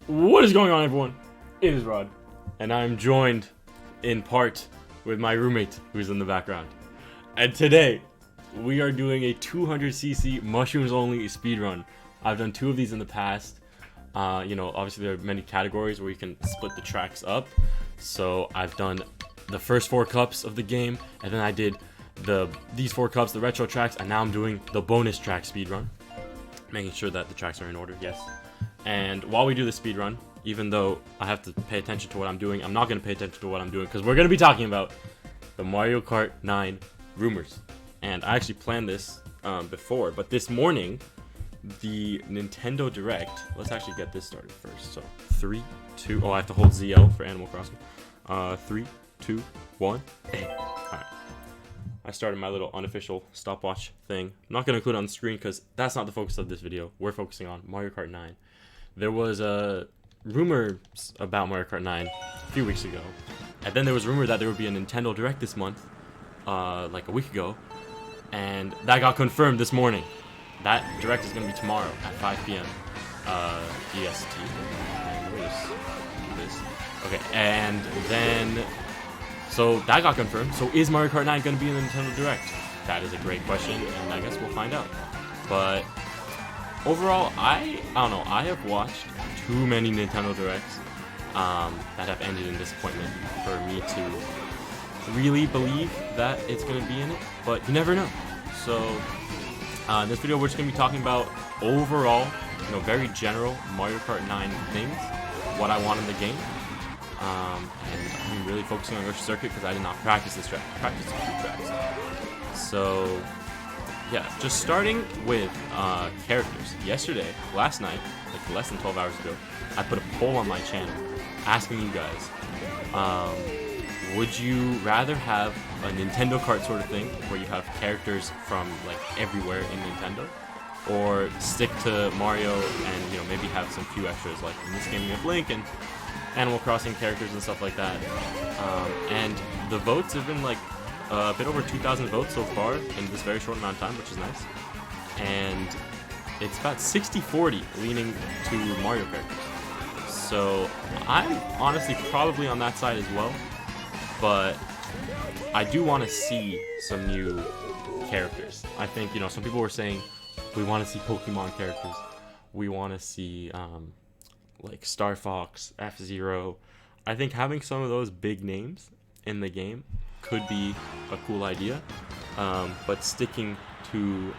What is going on, everyone? It is Rod, and I'm joined in part with my roommate who's in the background. And today, we are doing a 200cc mushrooms only speedrun. I've done 2 of these in the past. Obviously there are many categories where you can split the tracks up. So I've done the first 4 cups of the game, and then I did these 4 cups, the retro tracks, and now I'm doing the bonus track speedrun. Making sure that the tracks are in order, yes. And while we do the speedrun, even though I have to pay attention to what I'm doing, I'm not going to pay attention to what I'm doing because we're going to be talking about the Mario Kart 9 rumors. And I actually planned this before, but this morning, the Nintendo Direct, let's actually get this started first. So 3, 2, I have to hold ZL for Animal Crossing. 3, 2, 1, A. Alright. I started my little unofficial stopwatch thing. I'm not going to include it on the screen because that's not the focus of this video. We're focusing on Mario Kart 9. There was rumors about Mario Kart 9 a few weeks ago. And then there was rumor that there would be a Nintendo Direct this month, like a week ago. And that got confirmed this morning. That Direct is going to be tomorrow at 5 p.m. EST. And we'll just do this. Okay, and then... So that got confirmed. So is Mario Kart 9 going to be in the Nintendo Direct? That is a great question, and I guess we'll find out. But overall, I don't know. I have watched too many Nintendo Directs that have ended in disappointment for me to really believe that it's going to be in it. But you never know. So in this video, we're just going to be talking about overall, very general Mario Kart 9 things, what I want in the game. And I'm really focusing on Yoshi Circuit because I did not practice this track. I practiced a few tracks. So, yeah, just starting with characters. Last night, like less than 12 hours ago, I put a poll on my channel asking you guys, would you rather have a Nintendo Kart sort of thing where you have characters from like everywhere in Nintendo, or stick to Mario and maybe have some few extras, like in this game you have Link and Animal Crossing characters and stuff like that. And the votes have been like a bit over 2,000 votes so far in this very short amount of time, which is nice. And it's about 60-40 leaning to Mario characters. So I'm honestly probably on that side as well, but I do want to see some new characters. I think, some people were saying we want to see Pokemon characters. We want to see like Star Fox, F-Zero. I think having some of those big names in the game could be a cool idea, but sticking to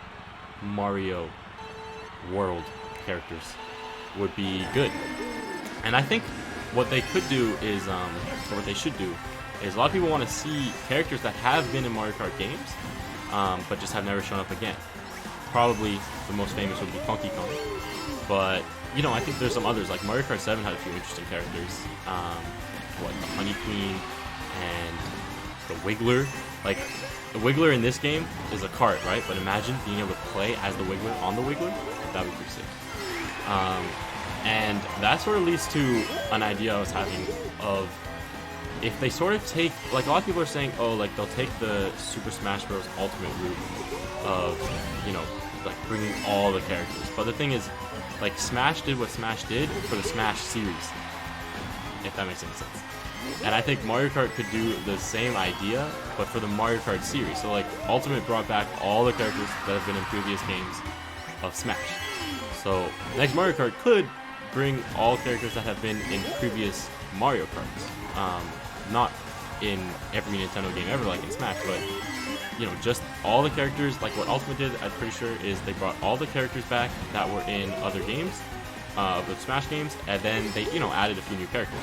Mario World characters would be good. And I think what they could do is, or what they should do, is a lot of people want to see characters that have been in Mario Kart games, but just have never shown up again. Probably the most famous would be Funky Kong, but I think there's some others, like Mario Kart 7 had a few interesting characters, like the Honey Queen and the Wiggler. Like, the Wiggler in this game is a cart, right? But imagine being able to play as the Wiggler on the Wiggler. That would be pretty sick. And that sort of leads to an idea I was having of, if they sort of take, like a lot of people are saying, like they'll take the Super Smash Bros. Ultimate route of, like bringing all the characters. But the thing is, like, Smash did what Smash did for the Smash series, if that makes any sense. And I think Mario Kart could do the same idea, but for the Mario Kart series. So, like, Ultimate brought back all the characters that have been in previous games of Smash. So, next Mario Kart could bring all characters that have been in previous Mario Karts. Not in every Nintendo game ever, like in Smash, but just all the characters, like what Ultimate did, I'm pretty sure, is they brought all the characters back that were in other games, the Smash games, and then they, added a few new characters.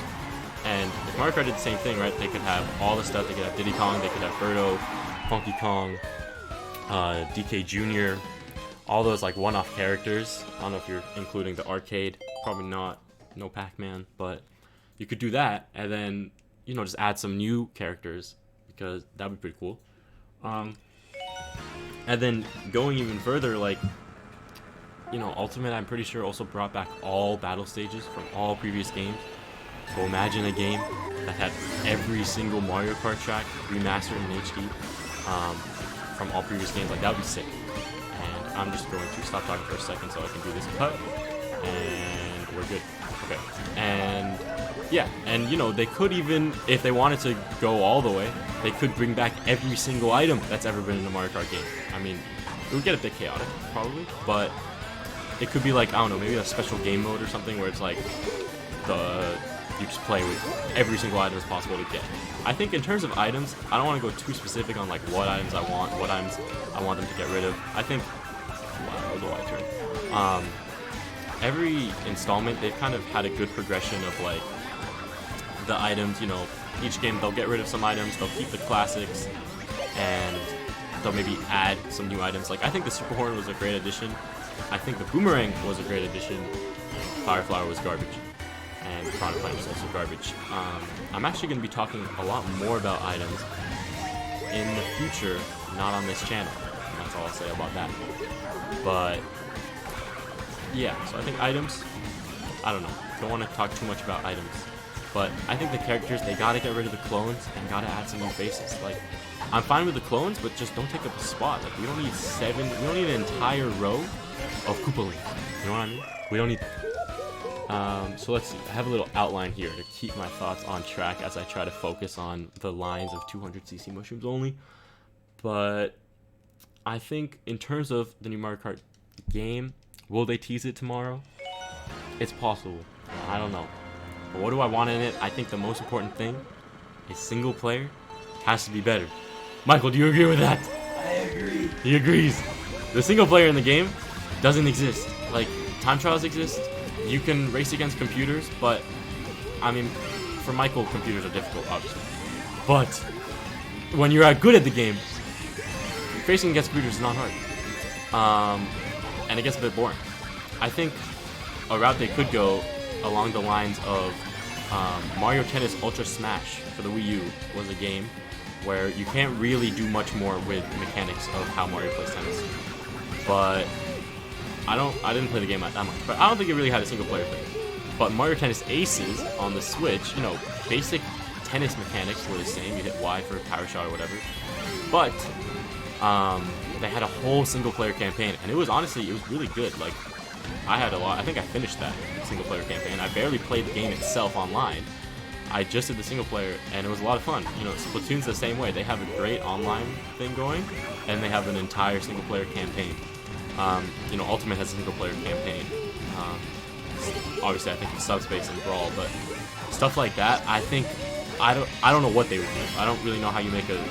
And if Mario Kart did the same thing, right, they could have all the stuff. They could have Diddy Kong, they could have Birdo, Funky Kong, DK Jr., all those, like, one-off characters. I don't know if you're including the arcade, probably not, no Pac-Man, but you could do that, and then, just add some new characters, because that would be pretty cool. And then going even further, like, Ultimate, I'm pretty sure, also brought back all battle stages from all previous games. So imagine a game that had every single Mario Kart track remastered in HD from all previous games. Like, that would be sick. And I'm just going to stop talking for a second so I can do this cut, and we're good. Okay. And yeah, and you know, they could even, if they wanted to go all the way, they could bring back every single item that's ever been in a Mario Kart game. I mean, it would get a bit chaotic, probably, but it could be like, I don't know, maybe a special game mode or something where it's like you just play with every single item as possible to get. I think in terms of items, I don't want to go too specific on like what items I want, what items I want them to get rid of. I think, wow, that was a wide turn. Every installment, they've kind of had a good progression of like the items, you know, each game they'll get rid of some items, they'll keep the classics, and they'll maybe add some new items. Like, I think the Super Horn was a great addition. I think the Boomerang was a great addition. Fire Flower was garbage. And Piranha Plant was also garbage. I'm actually going to be talking a lot more about items in the future, not on this channel. And that's all I'll say about that. But yeah, so I think items, I don't know. Don't want to talk too much about items. But I think the characters, they gotta get rid of the clones and gotta add some new faces. Like, I'm fine with the clones, but just don't take up a spot. Like, we don't need an entire row of Koopalings. You know what I mean? We don't need that. So let's see. I have a little outline here to keep my thoughts on track as I try to focus on the lines of 200cc mushrooms only. But I think in terms of the new Mario Kart game, will they tease it tomorrow? It's possible. I don't know. But what do I want in it? I think the most important thing is single player has to be better. Michael, do you agree with that? I agree. He agrees. The single player in the game doesn't exist. Like, time trials exist. You can race against computers, but I mean, for Michael, computers are difficult, obviously. But when you're good at the game, racing against computers is not hard. And it gets a bit boring. I think a route they could go along the lines of Mario Tennis Ultra Smash for the Wii U was a game where you can't really do much more with mechanics of how Mario plays tennis. But I didn't play the game that much, but I don't think it really had a single player thing. But Mario Tennis Aces on the Switch, you know, basic tennis mechanics were the same. You hit Y for a power shot or whatever. But they had a whole single player campaign, and it was really good. Like, I think I finished that single player campaign. I barely played the game itself online. I just did the single player, and it was a lot of fun. You know, Splatoon's the same way. They have a great online thing going, and they have an entire single player campaign. You know, Ultimate has a single player campaign. Obviously, I think it's Subspace and Brawl, but stuff like that, I think, I don't know what they would do. I don't really know how you make a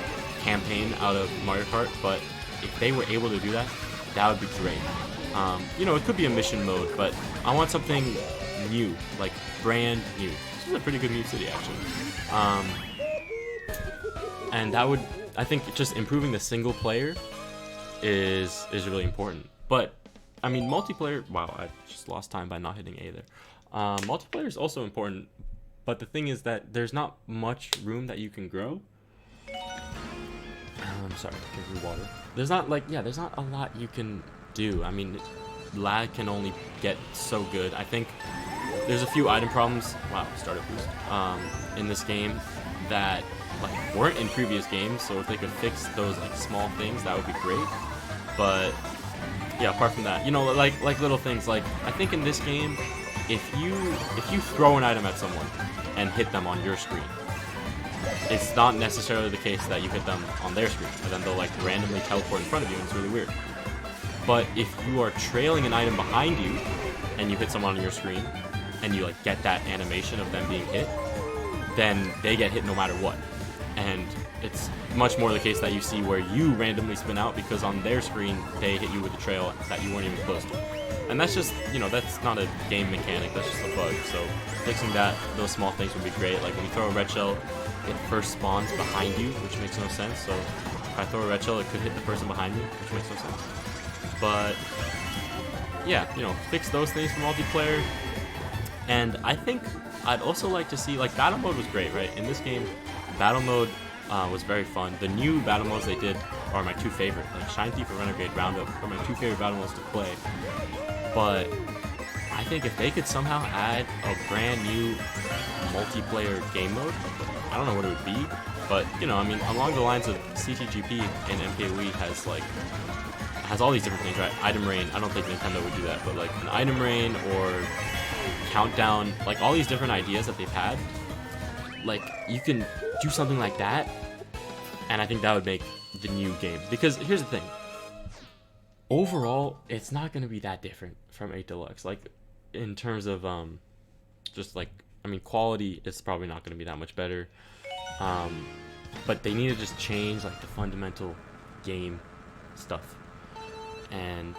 campaign out of Mario Kart, but if they were able to do that, that would be great. You know, it could be a mission mode, but I want something new, like brand new. This is a pretty good new city, actually. And that would, I think, just improving the single player is really important. But I mean, multiplayer. Wow, I just lost time by not hitting A there. Multiplayer is also important, but the thing is that there's not much room that you can grow. I'm sorry, give me water. There's not a lot you can do. I mean, lag can only get so good. I think there's a few item problems. Wow, startup boost. In this game that like weren't in previous games. So if they could fix those like small things, that would be great. But yeah, apart from that, you know, like little things. Like I think in this game, if you throw an item at someone and hit them on your screen, it's not necessarily the case that you hit them on their screen, and then they'll like randomly teleport in front of you, and it's really weird. But if you are trailing an item behind you and you hit someone on your screen and you like get that animation of them being hit, then they get hit no matter what. And it's much more the case that you see where you randomly spin out because on their screen they hit you with a trail that you weren't even close to. And that's just, you know, that's not a game mechanic, that's just a bug. So fixing those small things would be great. Like when you throw a red shell, it first spawns behind you, which makes no sense. So if I throw a red shell, it could hit the person behind me, which makes no sense. But yeah, you know, fix those things for multiplayer. And I think I'd also like to see, like, battle mode was great, right? In this game, battle mode was very fun. The new battle modes they did are my two favorite. Like Shine Thief and Renegade Roundup are my two favorite battle modes to play. But I think if they could somehow add a brand new multiplayer game mode, I don't know what it would be, but you know, I mean, along the lines of CTGP and MKWE has all these different things, right? Item Rain, I don't think Nintendo would do that, but like an Item Rain or countdown, like all these different ideas that they've had. Like you can do something like that, and I think that would make the new game. Because here's the thing. Overall, it's not going to be that different from 8 Deluxe. Like, in terms of, just like, I mean, quality is probably not going to be that much better. But they need to just change, like, the fundamental game stuff. And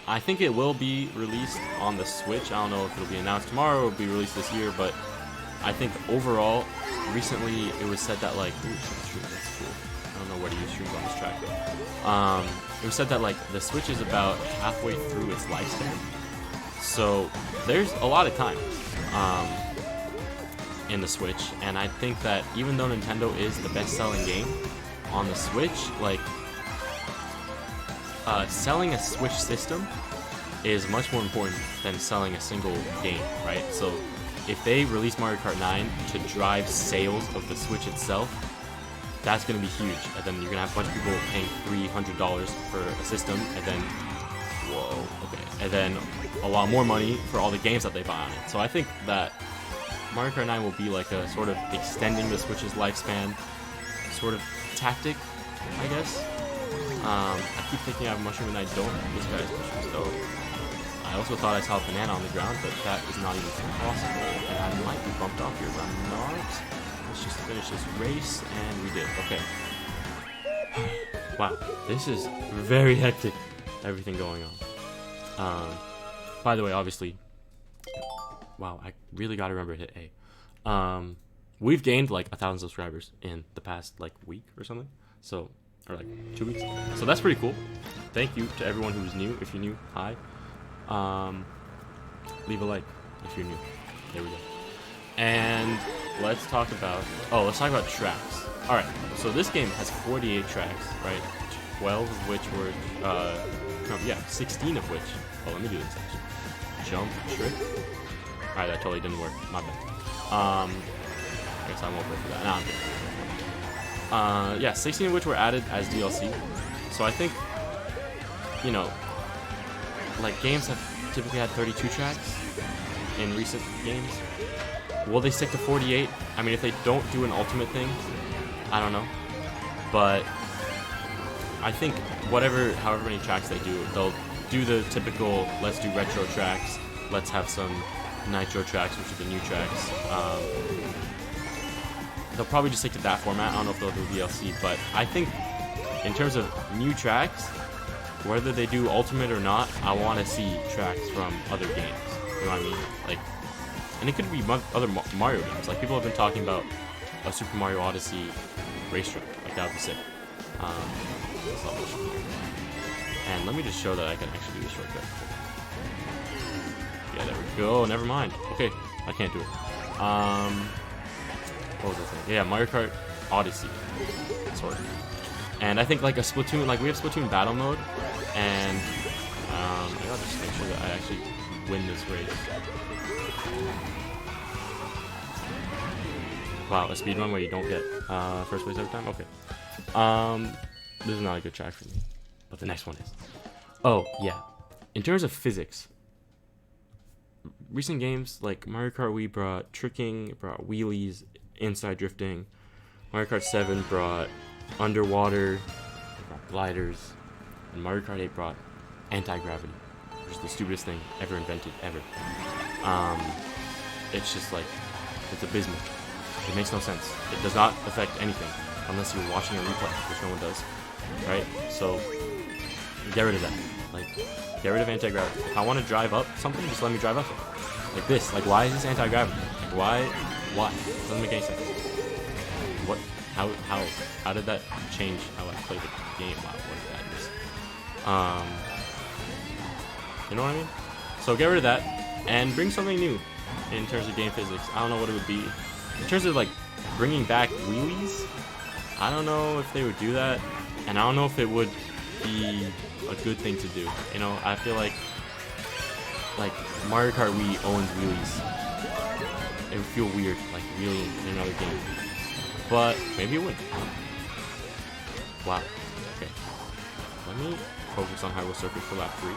I think it will be released on the Switch. I don't know if it'll be announced tomorrow or it'll be released this year, but I think overall, recently, it was said that, like, ooh, that's cool. I don't know where to use streams on this track, though. It was said that like the Switch is about halfway through its lifespan, so there's a lot of time in the Switch, and I think that even though Nintendo is the best-selling game on the Switch, like selling a Switch system is much more important than selling a single game, right? So if they release Mario Kart 9 to drive sales of the Switch itself, that's going to be huge, and then you're going to have a bunch of people paying $300 for a system, and then, whoa, okay, and then a lot more money for all the games that they buy on it. So I think that Mario Kart 9 will be like a sort of extending the Switch's lifespan sort of tactic, I guess. I keep thinking I have a mushroom and I don't. This guy's mushroom, so I also thought I saw a banana on the ground, but that is not even possible, and I might be bumped off here, but I'm not. Let's just finish this race, and we did. Okay. Wow, this is very hectic. Everything going on. By the way, obviously, wow, I really gotta remember to hit A. We've gained like 1,000 subscribers in the past like week or something. So, or like 2 weeks. So that's pretty cool. Thank you to everyone who's new. If you're new, hi. Leave a like if you're new. There we go. And let's talk about tracks. Alright, so this game has 48 tracks, right? 12 of which were, 16 of which, oh, let me do this actually. Jump, trick. Alright, that totally didn't work, my bad. I guess I won't wait for that. Nah, I'm good. 16 of which were added as DLC. So I think, you know, like games have typically had 32 tracks in recent games. Will they stick to 48? I mean, if they don't do an ultimate thing, I don't know. But I think however many tracks they do, they'll do the typical, let's do retro tracks, let's have some nitro tracks, which are the new tracks. They'll probably just stick to that format. I don't know if they'll do DLC, but I think in terms of new tracks, whether they do ultimate or not, I want to see tracks from other games. You know what I mean? Like, and it could be other Mario games. Like, people have been talking about a Super Mario Odyssey racetrack. Like, that would be sick. And let me just show that I can actually do this shortcut. Yeah, there we go. Never mind. Okay, I can't do it. What was I saying? Yeah, Mario Kart Odyssey. Sort of. And I think like a Splatoon, like we have Splatoon battle mode, and I gotta just make sure that I actually win this race. Wow, a speedrun where you don't get first place every time? Okay. This is not a good track for me, but the next one is. Oh, yeah. In terms of physics, recent games like Mario Kart Wii brought tricking, it brought wheelies, inside drifting. Mario Kart 7 brought underwater, it brought gliders, and Mario Kart 8 brought anti-gravity, which is the stupidest thing ever invented, ever. It's just like, it's abysmal. It makes no sense. It does not affect anything unless you're watching a replay, which no one does, right? So, get rid of that. Like, get rid of anti-gravity. If I want to drive up something, just let me drive up something. Like this. Like, why is this anti-gravity? Like, why? It doesn't make any sense. What? How did that change how I play the game? Wow, what is that? You know what I mean? So get rid of that and bring something new in terms of game physics. I don't know what it would be. In terms of like bringing back wheelies, I don't know if they would do that, and I don't know if it would be a good thing to do. You know, I feel like Mario Kart Wii owns wheelies. It would feel weird, like wheeling in another game. But maybe it would. Wow. Okay. Let me focus on Hyrule Circuit for lap 3.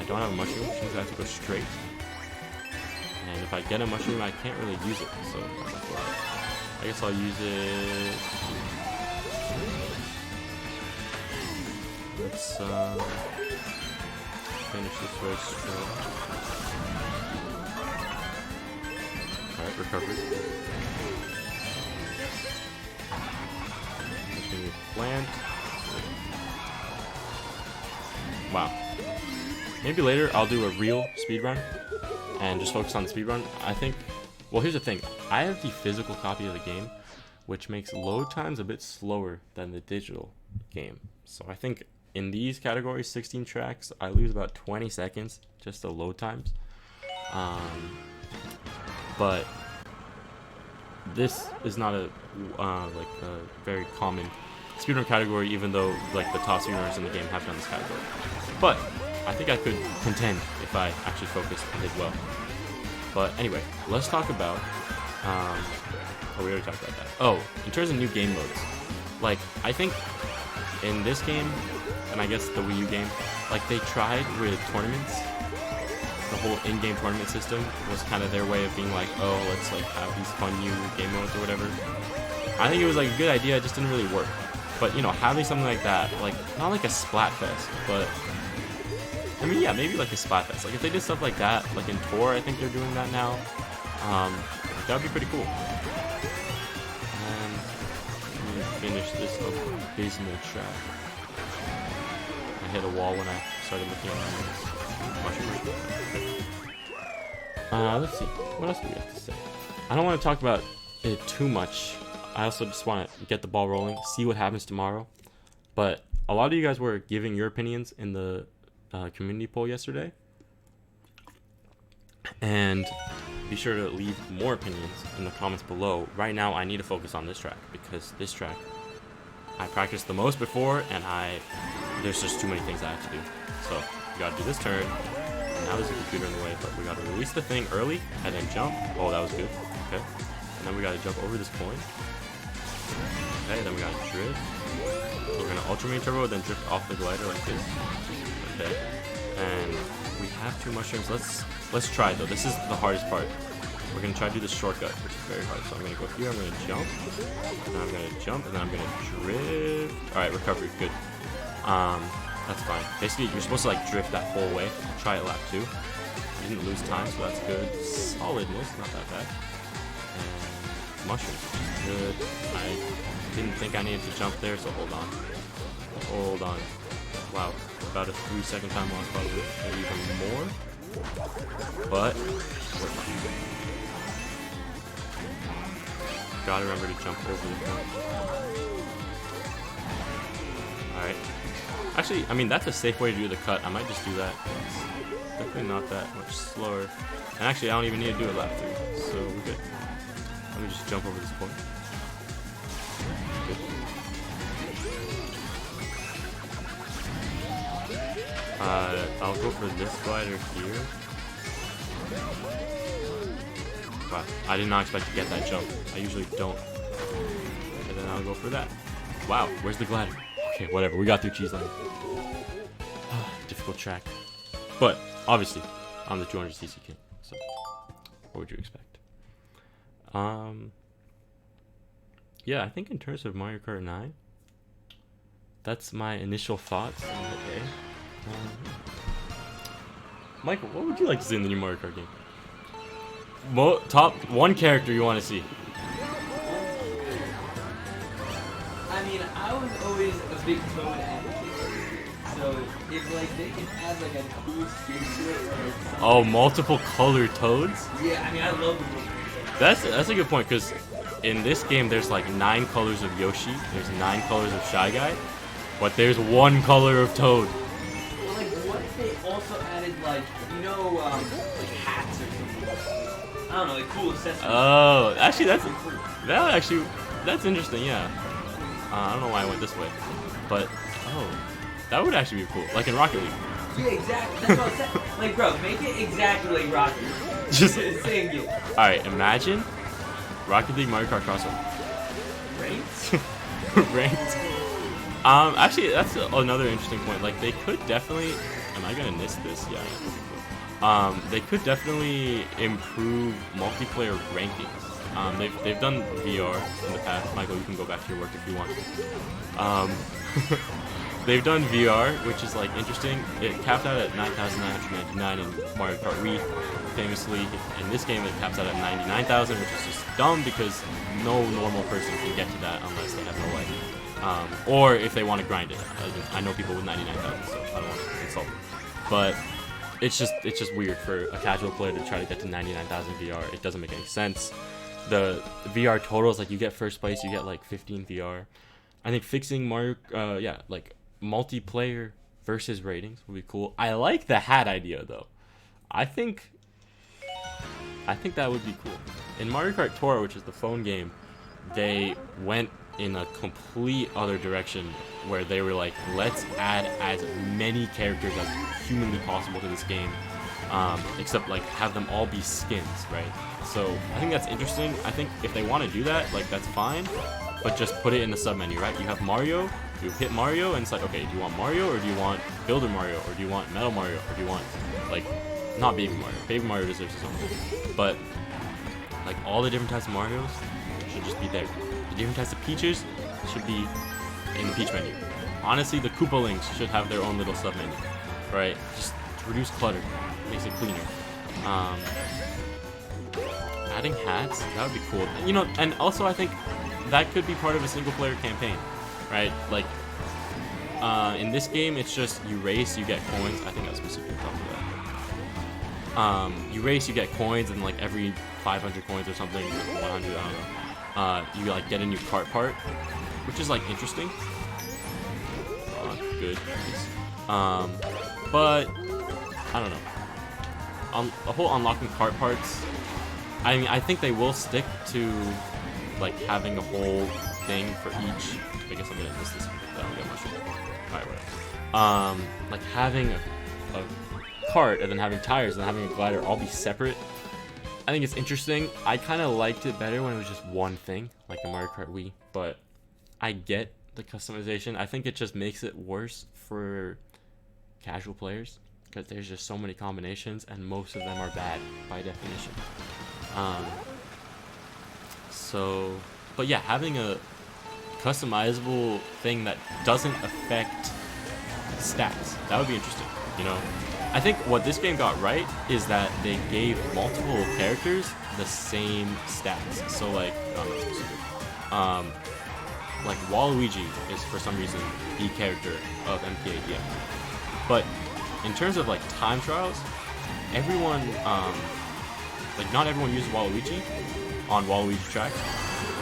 I don't have a mushroom, which means I have to go straight. And if I get a mushroom, I can't really use it. So I guess I'll use it. Let's finish this very strong. Alright, recovery. Continue plant. Wow. Maybe later I'll do a real speedrun and just focus on the speedrun. I think, well, here's the thing. I have the physical copy of the game, which makes load times a bit slower than the digital game. So I think in these categories, 16 tracks, I lose about 20 seconds just to load times. But this is not a like a very common speedrun category, even though like the top speedrunners in the game have done this category. But I think I could contend if I actually focused and did well. But anyway, let's talk about oh, we already talked about that. Oh, in terms of new game modes, like I think in this game, and I guess the Wii U game, like they tried with tournaments. The whole in-game tournament system was kind of their way of being like, oh, let's like have these fun new game modes or whatever. I think it was like a good idea, it just didn't really work. But you know, having something like that, like not like a Splatfest, but I mean, yeah, maybe like a Splatfest. Like if they did stuff like that, like in Tour, I think they're doing that now. That would be pretty cool. And let me finish this abysmal track. I hit a wall when I started looking at my mushroom. Let's see. What else do we have to say? I don't want to talk about it too much. I also just want to get the ball rolling, see what happens tomorrow. But a lot of you guys were giving your opinions in the community poll yesterday. And be sure to leave more opinions in the comments below. Right now, I need to focus on this track because this track I practiced the most before, and there's just too many things I have to do. So we gotta do this turn. And now there's a computer in the way, but we gotta release the thing early and then jump. Oh, that was good. Okay. And then we gotta jump over this coin. Okay, then we gotta drift. So we're gonna ultra main turbo, then drift off the glider like this. Okay. And we have 2 mushrooms. Let's try though. This is the hardest part. We're gonna try to do the shortcut, which is very hard. So I'm gonna go here, I'm gonna jump, and then I'm gonna jump, and then I'm gonna drift. Alright, recovery, good. That's fine. Basically, you're supposed to like drift that whole way. Try it lap 2. I didn't lose time, so that's good. Solidness, not that bad. And mushrooms, good. I didn't think I needed to jump there, so hold on. Hold on. Wow, about a 3-second time loss probably, maybe even more. But we're fine. Gotta remember to jump over the point. Alright. Actually, I mean, that's a safe way to do the cut. I might just do that. It's definitely not that much slower. And actually, I don't even need to do a lap 3, so we're good. Let me just jump over this point. Good. I'll go for this glider here. Wow, I did not expect to get that jump. I usually don't. And then I'll go for that. Wow, where's the glider? Okay, whatever, we got through cheese line. Difficult track. But, obviously, I'm the 200cc king, so what would you expect? Yeah, I think in terms of Mario Kart 9, that's my initial thoughts on the day. Michael, what would you like to see in the new Mario Kart game? Top 1 character you want to see? I mean, I was always a big Toad advocate. So if like they can add like a cool skin to it, or like oh, multiple colored Toads? Yeah, I mean, I love the Toads. That's a good point, because in this game there's like 9 colors of Yoshi, there's 9 colors of Shy Guy, but there's 1 color of Toad. Well, like, what if they also added like, you know, like hats or something? I don't know, like cool accessories. Oh, actually that's interesting, yeah. I don't know why I went this way, but oh, that would actually be cool, like in Rocket League. Yeah, exactly. That's what I'm saying. Like, bro, make it exactly like Rocket League. Just same game. All right, imagine Rocket League Mario Kart crossover. Ranked? Ranked. Actually, that's another interesting point. Like, they could definitely. Am I gonna miss this? Yeah. They could definitely improve multiplayer rankings. They've done VR in the past. Michael, you can go back to your work if you want. They've done VR, which is like interesting. It capped out at 9,999 in Mario Kart Wii. Famously, in this game, it caps out at 99,000, which is just dumb because no normal person can get to that unless they have no life. Or if they want to grind it. I know people with 99,000, so I don't want to insult them. But it's just weird for a casual player to try to get to 99,000 VR. It doesn't make any sense. The VR totals, like you get first place, you get like 15 VR. I think fixing Mario, like multiplayer versus ratings would be cool. I like the hat idea though. I think that would be cool. In Mario Kart Tour, which is the phone game, they went in a complete other direction where they were like, let's add as many characters as humanly possible to this game, except like have them all be skins, right? So I think that's interesting. I think if they want to do that, like that's fine, but just put it in the sub menu, right? You have Mario, you hit Mario, and it's like, okay, do you want Mario or do you want Builder Mario or do you want Metal Mario or do you want like not Baby Mario? Baby Mario deserves his own, but like all the different types of Marios should just be there. The different types of Peaches should be in the Peach menu. Honestly, the Koopalings should have their own little sub menu, right? Just to reduce clutter, makes it cleaner. Adding hats, that would be cool. You know, and also I think that could be part of a single player campaign, right? Like, in this game, it's just you race, you get coins. I think that's specifically talking about. You race, you get coins, and like every 500 coins or something, 100, I don't know, you like get a new kart part, which is like interesting. Good. But I don't know. The whole unlocking kart parts. I mean, I think they will stick to like having a whole thing for each. I guess I'm gonna miss this. I don't get much. Alright, whatever. Like having a kart and then having tires and having a glider all be separate. I think it's interesting. I kind of liked it better when it was just one thing, like the Mario Kart Wii. But I get the customization. I think it just makes it worse for casual players because there's just so many combinations and most of them are bad by definition. But yeah, having a customizable thing that doesn't affect stats, that would be interesting, you know? I think what this game got right is that they gave multiple characters the same stats. So like, like Waluigi is for some reason the character of MKADM. But in terms of like time trials, everyone, like not everyone uses Waluigi on Waluigi tracks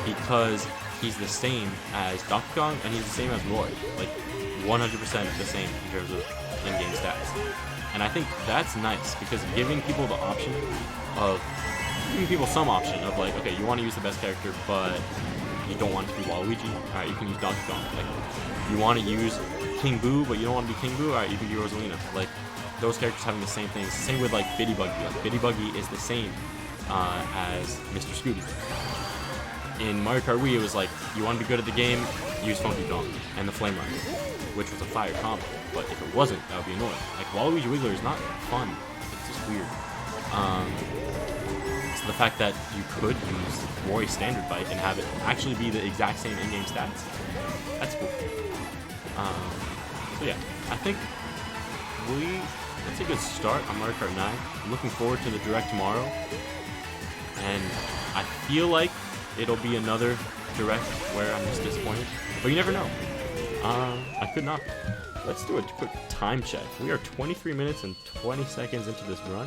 because he's the same as Donkey Kong and he's the same as Roy, like 100% the same in terms of in-game stats. And I think that's nice because giving people the option of, giving people some option of like, okay, you want to use the best character, but you don't want it to be Waluigi, alright, you can use Donkey Kong. Like, you want to use King Boo, but you don't want to be King Boo, alright, you can use Rosalina. Like, those characters having the same things. Same with like Bitty Buggy. Like, Bitty Buggy is the same as Mr. Scooby. In Mario Kart Wii, it was like, you want to be good at the game, use Funky Kong and the Flame Run, which was a fire combo. But if it wasn't, that would be annoying. Like, Waluigi Wiggler is not fun. It's just weird. So the fact that you could use Roy's standard fight and have it actually be the exact same in-game stats, that's cool. So yeah, I think that's a good start on Mario Kart 9. I'm looking forward to the Direct tomorrow. And I feel like it'll be another Direct where I'm just disappointed. But you never know. I could not. Let's do a quick time check. We are 23 minutes and 20 seconds into this run.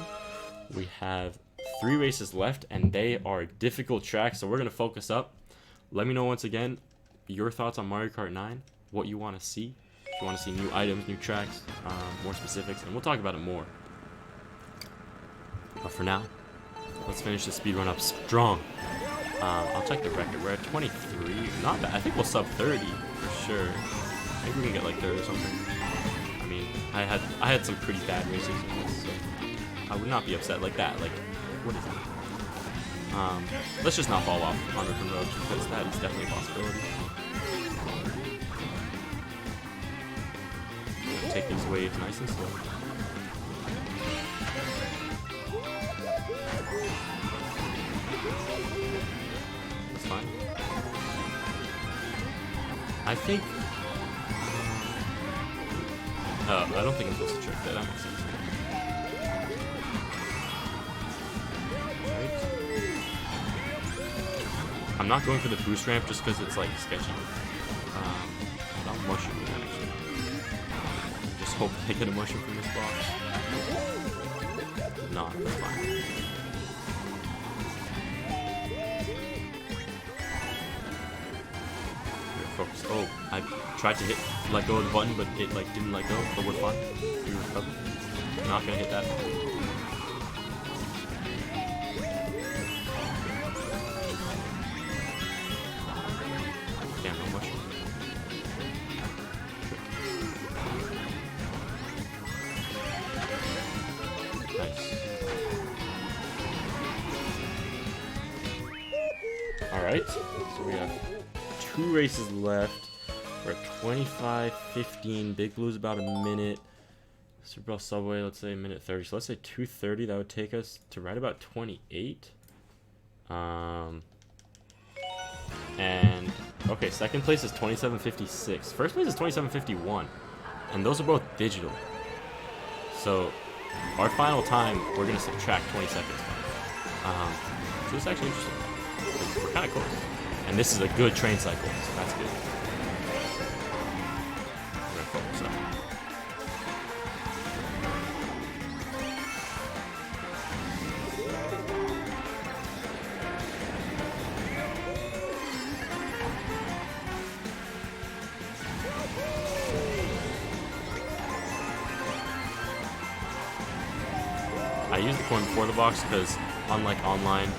We have 3 races left, and they are difficult tracks, so we're going to focus up. Let me know once again your thoughts on Mario Kart 9, what you want to see. If you want to see new items, new tracks, more specifics, and we'll talk about it more. But for now, let's finish the speedrun up strong. I'll check the record. We're at 23. Not bad. I think we'll sub 30 for sure. Maybe we can get like 30 or something. I mean, I had some pretty bad races in this, so I would not be upset like that. Like, what is it? Let's just not fall off on Rippin' Road because that is definitely a possibility. Take these waves nice and slow. I think. I don't think I'm supposed to trick that. That makes sense. Right. I'm not going for the boost ramp just because it's like sketchy. I'll mushroom it actually. Just hope I get a mushroom from this box. No, that's fine. Focus. Oh, I tried to let go of the button, but it like didn't let go. But we're fine. We recovered. I'm not gonna hit that. Damn, no mushroom. Nice. All right. So we have 2 races left. We're at 25:15. Big Blue's about a minute. Super Bowl Subway, let's say a minute 30. So let's say 2:30. That would take us to right about 28. And okay, second place is 27:56. First place is 27:51, and those are both digital. So our final time, we're gonna subtract 20 seconds from. So it's actually interesting. We're kind of close. And this is a good train cycle, so that's good. We're gonna focus up. I use the coin before the box because, unlike online,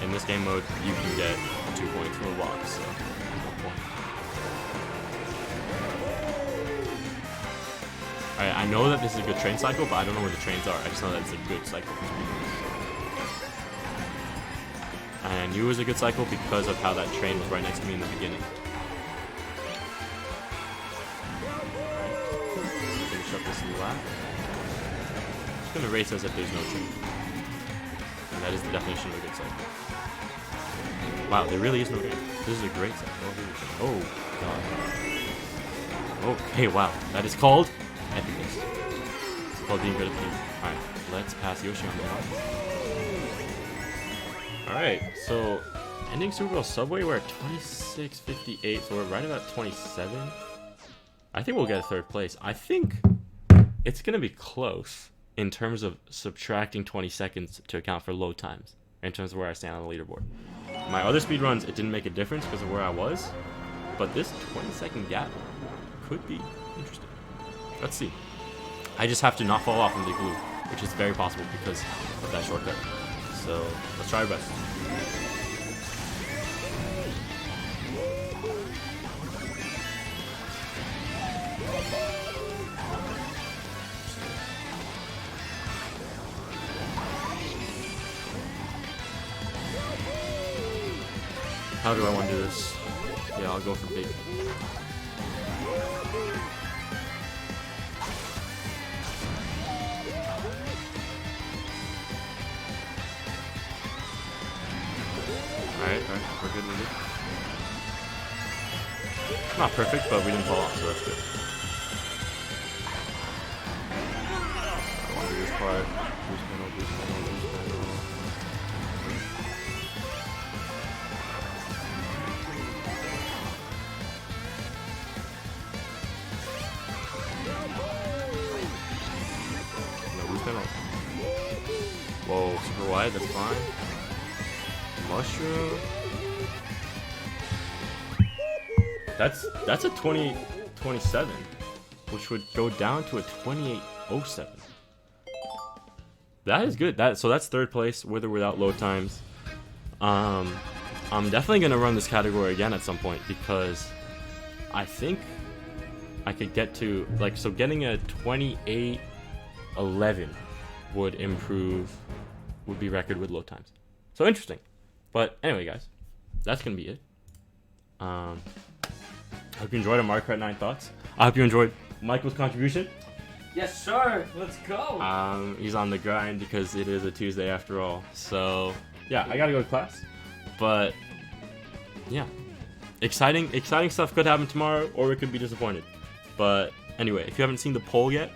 in this game mode, you can get 2 points from a box, so no point. Alright, I know that this is a good train cycle, but I don't know where the trains are. I just know that it's a good cycle for speedruns. And I knew it was a good cycle because of how that train was right next to me in the beginning. Alright, finish up this lap. I'm just gonna race as if there's no train. And that is the definition of a good cycle. Wow, there really is no game. This is a great set. Oh, God. Okay, wow. That is called epicness. It's called being good at the game. Alright, let's pass Yoshi on the line. Alright, so ending Super Bowl Subway, we're at 26:58, so we're right about 27. I think we'll get a 3rd place. I think it's going to be close in terms of subtracting 20 seconds to account for load times, in terms of where I stand on the leaderboard. My other speedruns, it didn't make a difference because of where I was, but this 20-second gap could be interesting. Let's see. I just have to not fall off in Big Blue, which is very possible because of that shortcut. So let's try our best. How do I want to do this? Yeah, I'll go for big. Alright, we're good. Not perfect, but we didn't fall off, so that's good. I want to do this part. Boost pedal. Whoa, super wide, that's fine. Mushroom. That's a 20:27, which would go down to a 28:07. That is good. So that's 3rd place, with or without load times. I'm definitely gonna run this category again at some point because I think I could get to getting a 28:11 would be record with load times. So interesting. But anyway, guys, that's gonna be it. I hope you enjoyed our Mario Kart 9 thoughts. I hope you enjoyed Michael's contribution. Yes, sir. Let's go. He's on the grind because it is a Tuesday after all. So yeah, I gotta go to class. But yeah, exciting stuff could happen tomorrow, or we could be disappointed. But anyway, if you haven't seen the poll yet,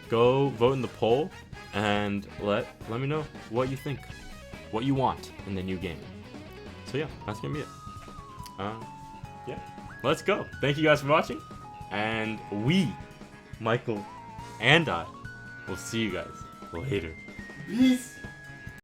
go vote in the poll and let me know what you think, what you want in the new game. So yeah, that's gonna be it. Yeah, let's go. Thank you guys for watching, and Michael and I, will see you guys later. Peace.